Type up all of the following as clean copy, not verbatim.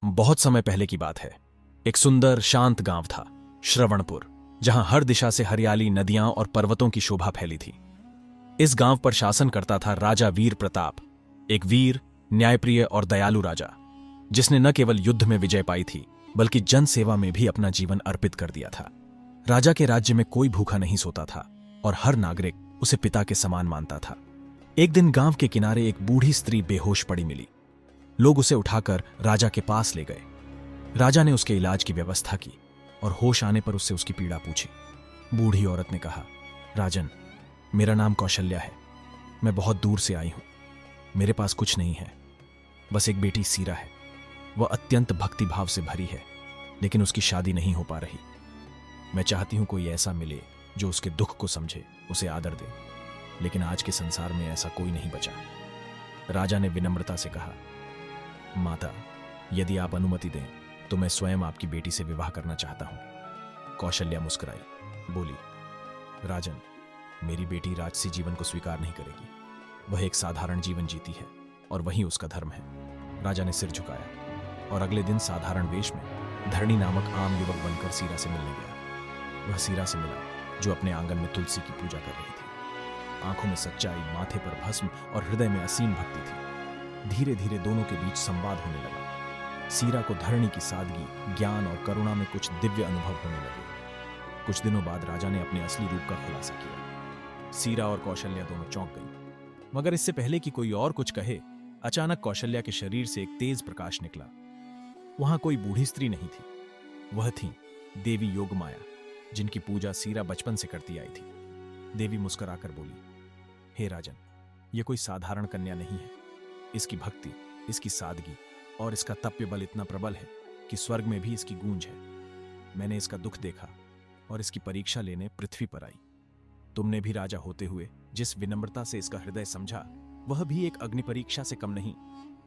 बहुत समय पहले की बात है। एक सुंदर शांत गांव था, श्रवणपुर, जहां हर दिशा से हरियाली, नदियां और पर्वतों की शोभा फैली थी। इस गांव पर शासन करता था राजा वीर प्रताप, एक वीर, न्यायप्रिय और दयालु राजा, जिसने न केवल युद्ध में विजय पाई थी, बल्कि जन सेवा में भी अपना जीवन अर्पित कर दिया था। राजा के राज्य में कोई भूखा नहीं सोता था और हर नागरिक उसे पिता के समान मानता था। एक दिन गांव के किनारे एक बूढ़ी स्त्री बेहोश पड़ी मिली। लोग उसे उठाकर राजा के पास ले गए। राजा ने उसके इलाज की व्यवस्था की और होश आने पर उससे उसकी पीड़ा पूछी। बूढ़ी औरत ने कहा, राजन, मेरा नाम कौशल्या है। मैं बहुत दूर से आई हूं। मेरे पास कुछ नहीं है, बस एक बेटी सीरा है। वह अत्यंत भक्तिभाव से भरी है, लेकिन उसकी शादी नहीं हो पा रही। मैं चाहती हूं कोई ऐसा मिले जो उसके दुख को समझे, उसे आदर दे, लेकिन आज के संसार में ऐसा कोई नहीं बचा। राजा ने विनम्रता से कहा, माता, यदि आप अनुमति दें तो मैं स्वयं आपकी बेटी से विवाह करना चाहता हूं। कौशल्या मुस्कुराई, बोली, राजन, मेरी बेटी राजसी जीवन को स्वीकार नहीं करेगी। वह एक साधारण जीवन जीती है और वही उसका धर्म है। राजा ने सिर झुकाया और अगले दिन साधारण वेश में धरणी नामक आम युवक बनकर सीरा से मिलने गया। वह सीरा से मिला जो अपने आंगन में तुलसी की पूजा कर रही थी। आंखों में सच्चाई, माथे पर भस्म और हृदय में असीम भक्ति थी। धीरे धीरे दोनों के बीच संवाद होने लगा। सीरा को धरणी की सादगी, ज्ञान और करुणा में कुछ दिव्य अनुभव होने लगे। कुछ दिनों बाद राजा ने अपने असली रूप का खुलासा किया। सीरा और कौशल्या दोनों चौंक गईं। मगर इससे पहले कि कोई और कुछ कहे, अचानक कौशल्या के शरीर से एक तेज प्रकाश निकला। वहां कोई बूढ़ी स्त्री नहीं थी, वह थी देवी योगमाया, जिनकी पूजा सीरा बचपन से करती आई थी। देवी मुस्कुराकर बोली, हे राजन, यह कोई साधारण कन्या नहीं है। इसकी भक्ति, इसकी सादगी और इसका तप्य बल इतना प्रबल है कि स्वर्ग में भी इसकी गूंज है। मैंने इसका दुख देखा और इसकी परीक्षा लेने पृथ्वी पर आई। तुमने भी राजा होते हुए जिस विनम्रता से इसका हृदय समझा, वह भी एक अग्नि परीक्षा से कम नहीं।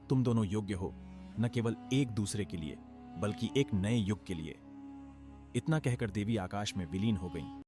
तुम दोनों योग्य हो, न केवल एक दूसरे के लिए, बल्कि एक नए युग के लिए। इतना कहकर देवी आकाश में विलीन हो गईं